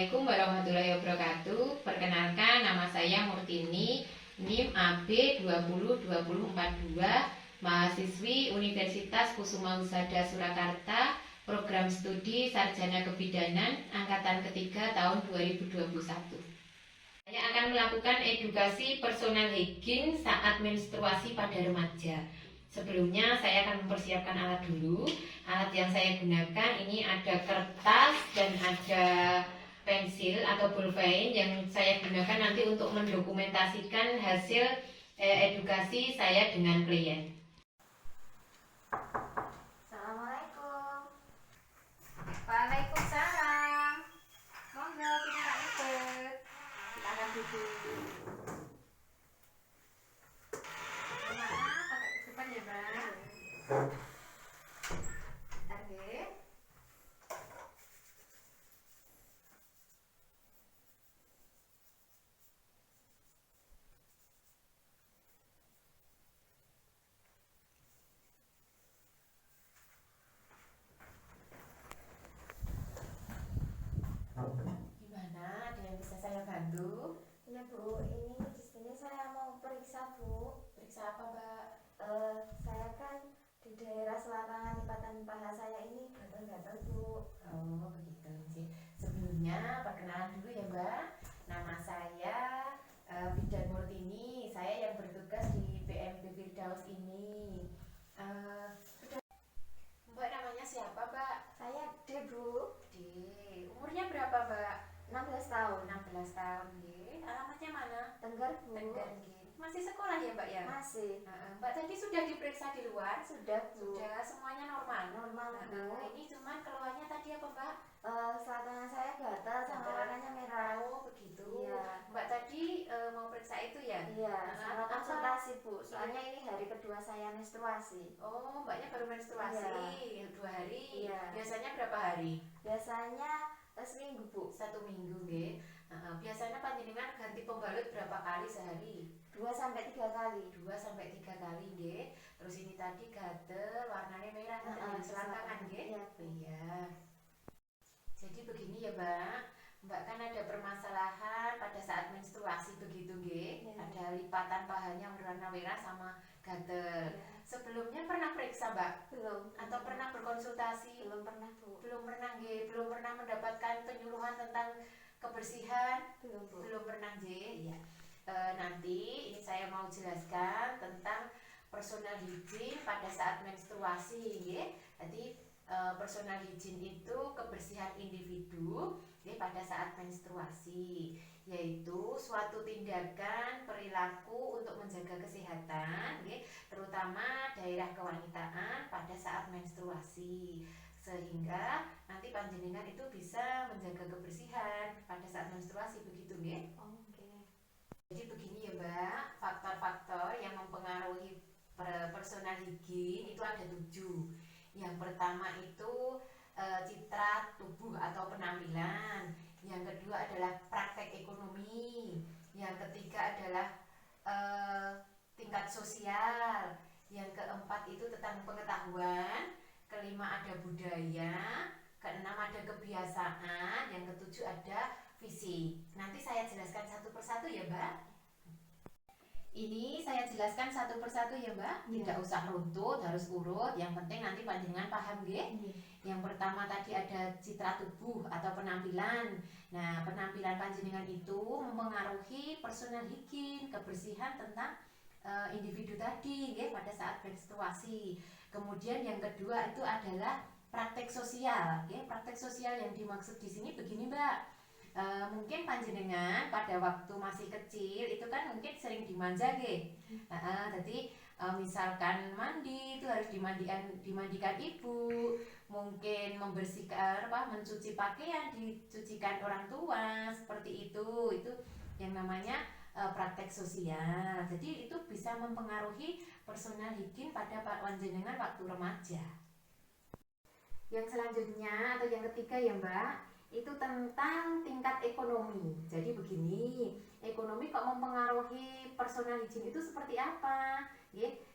Assalamualaikum warahmatullahi wabarakatuh. Perkenalkan, nama saya Murtini, NIM AB 202042, mahasiswi Universitas Kusuma Husada Surakarta, program studi Sarjana Kebidanan angkatan ketiga tahun 2021. Saya akan melakukan edukasi personal hygiene saat menstruasi pada remaja. Sebelumnya saya akan mempersiapkan alat dulu. Alat yang saya gunakan ini ada kertas dan ada pensil atau bolpen yang saya gunakan nanti untuk mendokumentasikan hasil edukasi saya dengan klien. Assalamualaikum. Waalaikumsalam. Monggo kita ikut. Silakan duduk. Maaf, pakai tutupan ya, Bang. Oke. Gimana? Ada yang bisa saya bantu? Ya Bu, ini di sini saya mau periksa Bu. Periksa apa, Mbak? Saya kan di daerah selatan lipatan paha saya ini gatal-gatal Bu. Oh, begitu sih. Sebelumnya perkenalan dulu ya, Mbak. Nama saya Bidan Murtini. Saya yang bertugas di PMB Firdaus ini. Mbak namanya siapa, Mbak? Saya D Bu, D. Umurnya berapa, Mbak? 16 tahun. 16 tahun, nggih. Alamatnya mana? Tenggar Bu. Tenggar, nggih. Masih sekolah ya, Mbak ya? Masih. Mbak tadi sudah diperiksa di luar? Sudah Bu. Sudah, semuanya normal. Normal Bu. Ini cuman keluarnya tadi apa, Mbak? Selatan saya gatal sama Gatal. warnanya merah. Oh, begitu. Iya. Mbak tadi mau periksa itu ya? Iya, sama Apa? konsultasi Bu. Soalnya ini hari kedua saya menstruasi. Oh, Mbaknya baru menstruasi 2 hari. Iya. Biasanya berapa hari? Biasanya seminggu Bu. 1 minggu, nggih. Biasanya panjenengan ganti pembalut berapa kali sehari? 2 sampai 3 kali. 2 sampai 3 kali, nggih. Terus ini tadi gatel warnanya merah dengan selangkangan, nggih. Iya. Iya. Jadi begini ya, Mbak. Mbak kan ada permasalahan pada saat menstruasi begitu, nggih. Iya. Ada lipatan pahanya berwarna merah sama gatel. Iya. Sebelumnya pernah periksa, Mbak? Belum. Atau pernah berkonsultasi? Belum pernah Bu. Belum pernah, nggih. Belum pernah mendapatkan penyuluhan tentang kebersihan? Belum Bu. Belum pernah, nggih. Iya. Nanti ini saya mau jelaskan tentang personal hygiene pada saat menstruasi, nggih. Jadi personal hygiene itu kebersihan individu pada saat menstruasi, yaitu suatu tindakan perilaku untuk menjaga kesehatan, terutama daerah kewanitaan pada saat menstruasi, sehingga nanti panjenengan itu bisa menjaga kebersihan pada saat menstruasi, begitu, nggih. Oke. Jadi begini ya, Mbak, faktor-faktor yang mempengaruhi personal hygiene itu ada 7. Yang pertama itu citra tubuh atau penampilan. Yang kedua adalah praktek ekonomi. Yang ketiga adalah tingkat sosial. Yang keempat itu tentang pengetahuan. Kelima ada budaya. Keenam ada kebiasaan. Yang ketujuh ada fisik. Nanti saya jelaskan satu persatu ya, Mbak. Ini saya jelaskan satu persatu ya, Mbak. Tidak usah runtut, harus urut. Yang penting nanti panjenengan paham, nggih. Yang pertama tadi ada citra tubuh atau penampilan. Nah, penampilan panjenengan itu mempengaruhi personal hygiene, kebersihan tentang individu tadi, nggih, pada saat menstruasi. Kemudian yang kedua itu adalah praktek sosial, nggih. Praktek sosial yang dimaksud di sini begini, Mbak. Mungkin panjenengan pada waktu masih kecil itu kan mungkin sering dimanja, nggih. Jadi misalkan mandi itu harus dimandikan ibu, mungkin membersihkan mencuci pakaian dicucikan orang tua, seperti itu yang namanya praktek sosial. Jadi itu bisa mempengaruhi personal hygiene pada panjenengan waktu remaja. Yang selanjutnya atau yang ketiga ya, Mbak, itu tentang tingkat ekonomi. Jadi begini, ekonomi kok mempengaruhi personal hygiene itu seperti apa?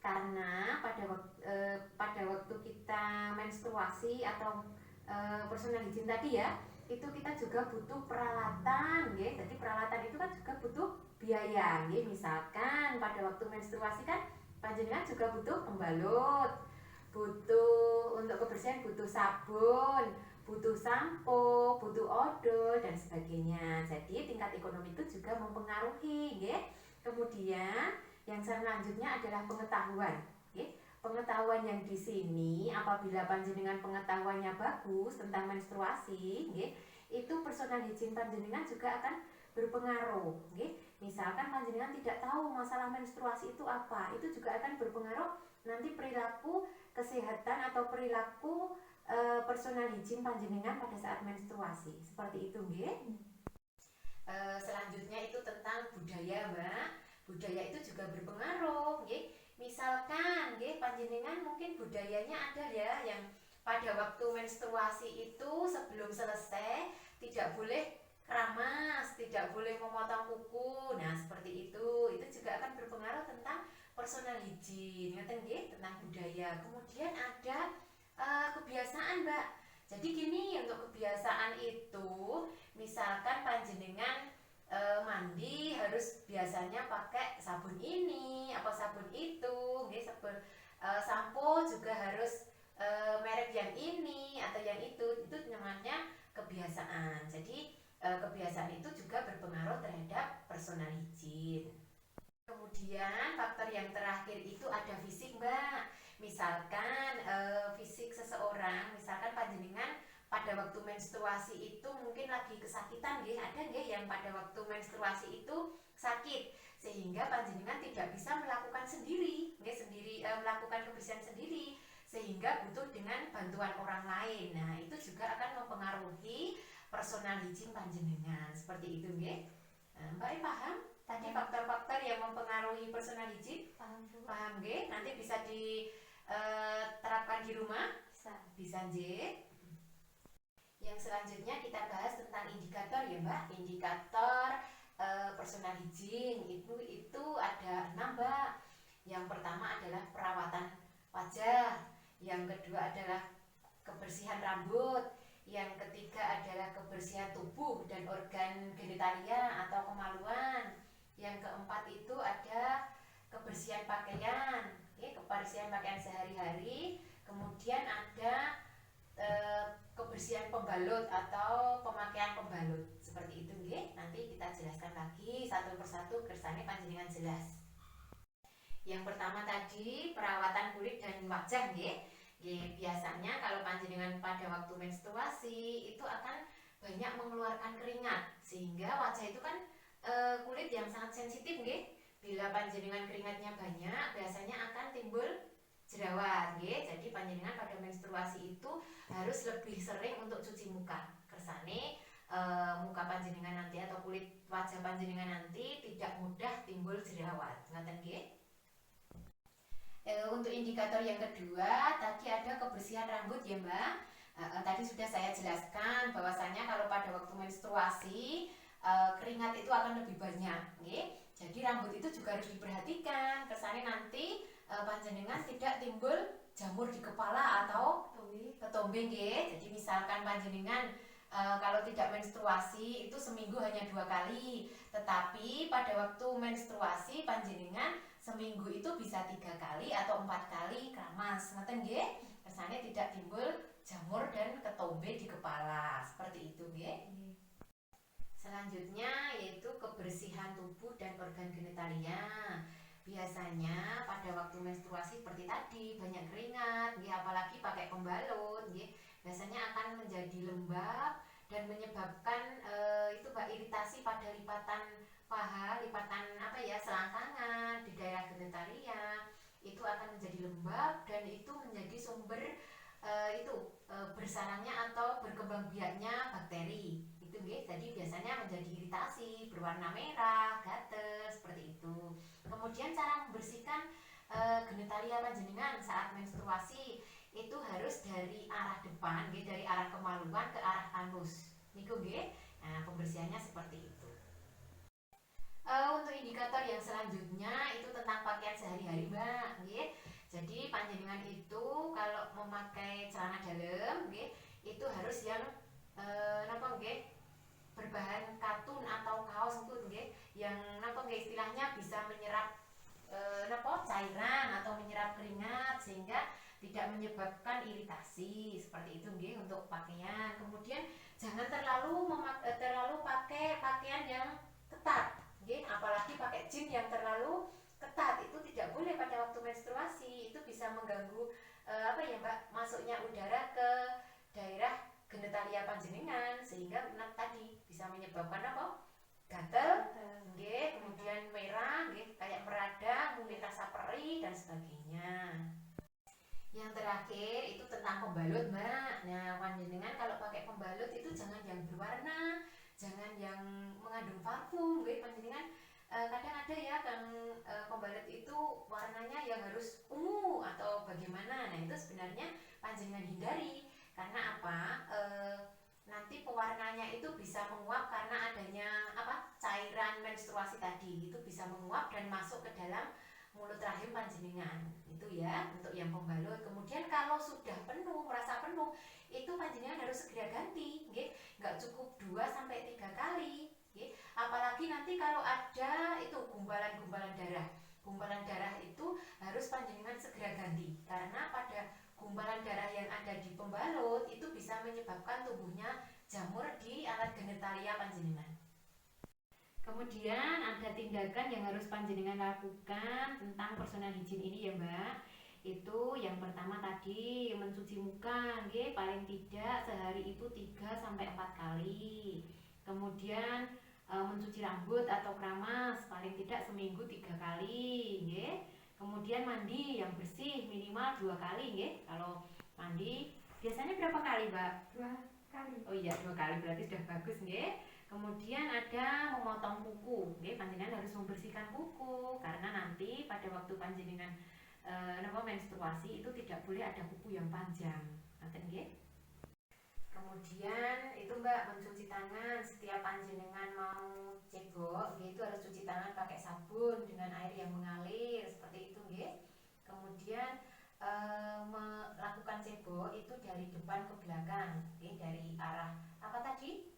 Karena pada waktu kita menstruasi atau personal hygiene tadi ya, itu kita juga butuh peralatan nggih. Jadi peralatan itu kan juga butuh biaya nggih. Misalkan pada waktu menstruasi kan panjenengan juga butuh pembalut, butuh untuk kebersihan butuh sabun, butuh sampo, butuh odol dan sebagainya. Jadi tingkat ekonomi itu juga mempengaruhi nggih. Kemudian yang selanjutnya adalah pengetahuan nggih. Pengetahuan yang di sini apabila panjenengan pengetahuannya bagus tentang menstruasi nggih, itu personal hygiene panjenengan juga akan berpengaruh nggih. Misalkan panjenengan tidak tahu masalah menstruasi itu apa, itu juga akan berpengaruh nanti perilaku kesehatan atau perilaku personal hygiene panjenengan pada saat menstruasi. Seperti itu nggih. Selanjutnya itu tentang budaya, Mbak. Budaya itu juga berpengaruh nggih. Misalkan nggih panjenengan mungkin budayanya ada ya yang pada waktu menstruasi itu sebelum selesai tidak boleh keramas, tidak boleh memotong kuku. Nah, seperti itu juga akan berpengaruh tentang personal hygiene, ngerti nggih, tentang budaya. Kemudian ada kebiasaan, Mbak. Jadi gini, untuk kebiasaan itu misalkan panjenengan mandi harus biasanya pakai sabun ini apa sabun itu nggih, sabun sampo juga harus merek yang ini atau yang itu namanya kebiasaan. Jadi kebiasaan itu juga berpengaruh terhadap personal hygiene. Kemudian faktor yang terakhir itu ada fisik, Mbak. Misalkan fisik seseorang, misalkan panjenengan pada waktu menstruasi itu mungkin lagi kesakitan nggih, ada nggih yang pada waktu menstruasi itu sakit sehingga panjenengan tidak bisa melakukan sendiri nggih, melakukan kebersihan sendiri sehingga butuh dengan bantuan orang lain. Nah, itu juga akan mempengaruhi personal hygiene panjenengan. Seperti itu nggih. Mbak paham tadi faktor-faktor yang mempengaruhi personal hygiene? Paham nggih? Nanti bisa diterapkan di rumah? Bisa nggih. Yang selanjutnya kita bahas tentang indikator ya, Mbak. Indikator personal hygiene itu ada 6, Mbak. Yang pertama adalah perawatan wajah, yang kedua adalah kebersihan rambut, yang ketiga adalah kebersihan tubuh dan organ genitalia atau kemaluan, yang keempat itu ada kebersihan pakaian, kebersihan pakaian sehari-hari, kemudian ada kebersihan pembalut atau pemakaian pembalut. Seperti itu nggih. Nanti kita jelaskan lagi satu persatu kersane panjenengan jelas. Yang pertama tadi perawatan kulit dan wajah nggih. Biasanya kalau panjenengan pada waktu menstruasi itu akan banyak mengeluarkan keringat sehingga wajah itu kan kulit yang sangat sensitif nggih. Bila panjenengan keringatnya banyak biasanya akan timbul jerawat nggih. Jadi panjenengan pada menstruasi itu harus lebih sering untuk cuci muka. Kersane muka panjenengan nanti atau kulit wajah panjenengan nanti tidak mudah timbul jerawat. Ngoten nggih. Untuk indikator yang kedua tadi ada kebersihan rambut ya, Mbak. Tadi sudah saya jelaskan bahwasanya kalau pada waktu menstruasi keringat itu akan lebih banyak nggih. Jadi rambut itu juga harus diperhatikan. Kersane nanti panjenengan tidak timbul jamur di kepala atau ketombe nggih. Jadi misalkan panjenengan kalau tidak menstruasi itu seminggu hanya 2 kali, tetapi pada waktu menstruasi panjenengan seminggu itu bisa 3 kali atau 4 kali keramas. Ngoten nggih. Kersane tidak timbul jamur dan ketombe di kepala. Seperti itu nggih. Selanjutnya yaitu kebersihan tubuh dan organ genitalia. Biasanya pada waktu menstruasi seperti tadi banyak keringat, nggih, apalagi pakai pembalut, nggih, biasanya akan menjadi lembab dan menyebabkan iritasi pada lipatan paha, lipatan selangkangan di daerah genitalia itu akan menjadi lembab dan itu menjadi sumber bersarangnya atau berkembang biaknya bakteri. Itu nggih, jadi biasanya menjadi iritasi, berwarna merah, gatel, seperti itu. Kemudian cara membersihkan genitalia panjenengan saat menstruasi itu harus dari arah depan, nggih, dari arah kemaluan ke arah anus. Niku nggih. Nah, pembersihannya seperti itu. Untuk indikator yang selanjutnya itu tentang pakaian sehari-hari, Mbak, nggih. Jadi panjenengan itu kalau memakai celana dalam, nggih, itu harus yang napa nggih berbahan katun atau kaos itu nggih yang napa nggih istilahnya bisa menyerap napa cairan atau menyerap keringat sehingga tidak menyebabkan iritasi seperti itu nggih untuk pakaian. Kemudian jangan terlalu pakai pakaian yang ketat nggih, apalagi pakai jeans yang terlalu ketat itu tidak boleh pada waktu menstruasi, itu bisa mengganggu apa ya Mbak, masuknya udara ke daerah genitalia panjenengan sehingga tadi bisa menyebabkan apa? Gatel, nggih, kemudian merah, nggih, kayak meradang, mulai rasa perih dan sebagainya. Yang terakhir itu tentang pembalut Mbak. Nah panjenengan kalau pakai pembalut itu jangan yang berwarna, jangan yang mengandung parfum, nggih panjenengan. Kadang ada ya kan pembalut itu warnanya yang harus ungu atau bagaimana. Nah itu sebenarnya panjenengan hindari karena apa? Nanti pewarnanya itu bisa menguap karena adanya apa? Cairan menstruasi tadi itu bisa menguap dan masuk ke dalam mulut rahim panjenengan. Itu ya untuk yang pembalut. Kemudian kalau sudah penuh, merasa penuh, itu panjenengan harus segera ganti, nggih. Nggak cukup 2 sampai 3 kali, nggih. Apalagi nanti kalau ada itu gumpalan-gumpalan darah. Gumpalan darah itu harus panjenengan segera ganti karena pada gumpalan darah yang ada di pembalut itu bisa menyebabkan tumbuhnya jamur di alat genitalia panjenengan. Kemudian ada tindakan yang harus panjenengan lakukan tentang personal hygiene ini ya Mbak. Itu yang pertama tadi mencuci muka, nggih, paling tidak sehari itu 3 sampai 4 kali. Kemudian mencuci rambut atau keramas paling tidak seminggu 3 kali, nggih. Kemudian mandi yang bersih minimal 2 kali, nggih. Kalau mandi biasanya berapa kali, Mbak? 2 kali. Oh iya, 2 kali berarti sudah bagus, nggih. Kemudian ada memotong kuku, nggih. Panjenengan harus membersihkan kuku karena nanti pada waktu panjenengan menstruasi itu tidak boleh ada kuku yang panjang. Ngoten nggih. Kemudian itu Mbak mencuci tangan setiap panjenengan mau cebok, itu harus cuci tangan pakai sabun dengan air yang mengalir seperti itu nggih. Kemudian melakukan cebok itu dari depan ke belakang, nggih, dari arah apa tadi?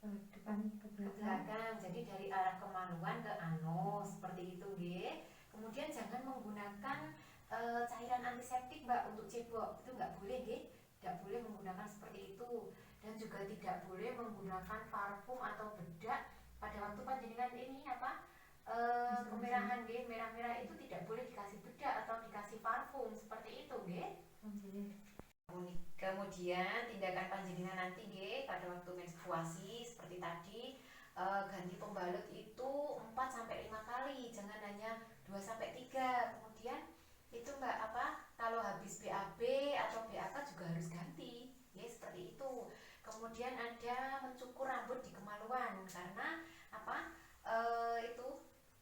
Depan ke Belakang. Jadi dari arah kemaluan ke anus seperti itu nggih. Kemudian jangan menggunakan cairan antiseptik Mbak untuk cebok, itu nggak boleh nggih. Tidak boleh menggunakan seperti itu dan juga tidak boleh menggunakan parfum atau bedak pada waktu panjenengan ini apa kemerahan nggih, merah-merah itu tidak boleh dikasih bedak atau dikasih parfum seperti itu nggih. Kemudian tindakan panjenengan nanti nggih pada waktu menstruasi seperti tadi ganti pembalut itu 4 sampai 5 kali, jangan hanya 2 sampai 3. Kemudian itu Mbak apa kalau habis BAB atau BAK juga harus ganti ya seperti itu. Kemudian ada mencukur rambut di kemaluan karena apa itu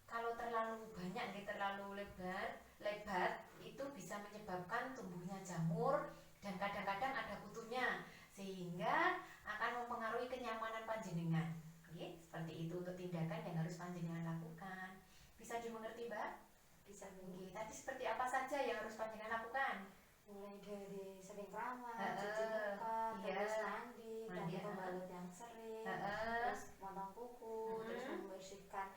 kalau terlalu banyak nih, terlalu lebat itu bisa menyebabkan tumbuhnya jamur dan kadang-kadang ada kutunya sehingga akan mempengaruhi kenyamanan panjenengan. Oke, seperti itu untuk tindakan yang harus panjenengan lakukan. Bisa dimengerti Mbak? Bisa Oke, tadi seperti apa saja yang harus panjenengan lakukan? mulai dari sering keramas, Heeh, cuci muka, iya. terus mandi, ganti Mandi, pembalut yang sering, Heeh. terus potong kuku, terus membersihkan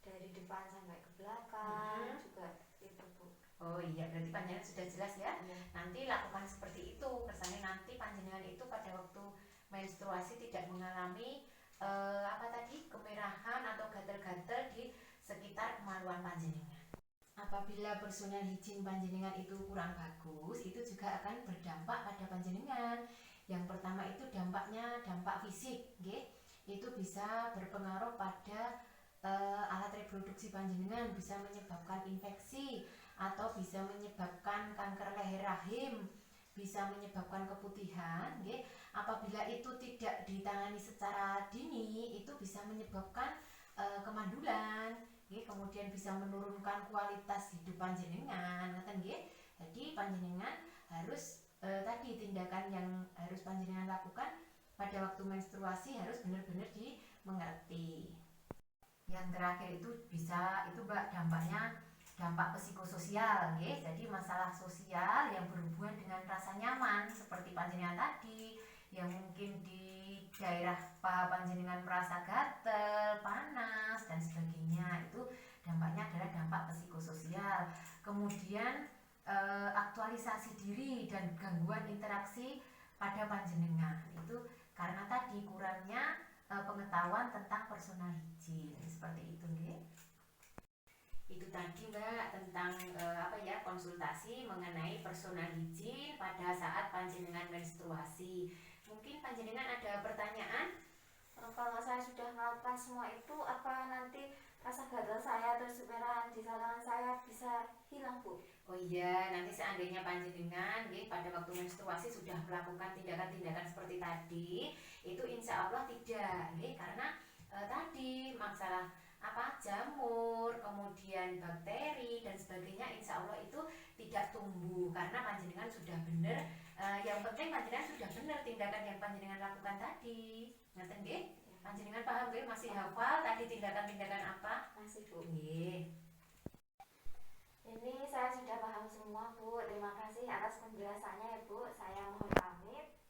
dari depan sampai ke belakang, juga itu Bu. Oh iya, berarti panjenengan sudah jelas ya. Iya. Nanti lakukan seperti itu, kersane nanti panjenengan itu pada waktu menstruasi tidak mengalami apa tadi kemerahan atau gatal-gatal di sekitar kemaluan panjenengan. Apabila personal hygiene panjenengan itu kurang bagus, itu juga akan berdampak pada panjenengan. Yang pertama itu dampaknya dampak fisik, nggih. Itu bisa berpengaruh pada alat reproduksi panjenengan, bisa menyebabkan infeksi atau bisa menyebabkan kanker leher rahim, bisa menyebabkan keputihan, nggih. Apabila itu tidak ditangani secara dini, itu bisa menyebabkan kemandulan, nggih. Kemudian bisa menurunkan kualitas hidup panjenengan, ngoten nggih. Jadi panjenengan harus tadi tindakan yang harus panjenengan lakukan pada waktu menstruasi harus benar-benar dimengerti. Yang terakhir itu bisa itu Mbak dampaknya dampak psikososial, nggih. Jadi masalah sosial yang berhubungan dengan rasa nyaman seperti panjenengan tadi yang mungkin di daerah paha panjenengan merasa gatel, panas dan sebagainya, itu dampaknya adalah dampak psikososial. Kemudian aktualisasi diri dan gangguan interaksi pada panjenengan itu karena tadi kurangnya pengetahuan tentang personal hygiene seperti itu nggih. Itu tadi Mbak tentang konsultasi mengenai personal hygiene pada saat panjenengan menstruasi. Mungkin panjenengan ada pertanyaan? Kalau saya sudah melakukan semua itu, apa nanti rasa gatal saya terus kemerahan di saluran saya bisa hilang, Bu? Oh iya, nanti seandainya panjenengan pada waktu menstruasi sudah melakukan tindakan-tindakan seperti tadi, itu insya Allah tidak, karena tadi masalah jamur, kemudian bakteri dan sebagainya, insya Allah itu tidak tumbuh karena panjenengan sudah benar. Yang penting panjenengan sudah benar tindakan yang panjenengan lakukan tadi. Ngaten nggih? Panjenengan paham nggih? Masih hafal tadi tindakan-tindakan apa? Masih, Bu. Nggih. Ini saya sudah paham semua, Bu. Terima kasih atas penjelasannya ya, Bu. Saya mohon pamit.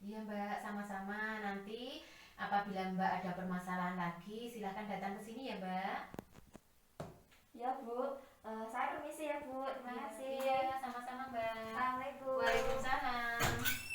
Iya Mbak, sama-sama. Nanti apabila Mbak ada permasalahan lagi, silahkan datang ke sini ya Mbak. Ya, Bu. Saya permisi ya, Bu. Terima kasih. Iya, sama-sama Mbak. Assalamualaikum. Waalaikumsalam.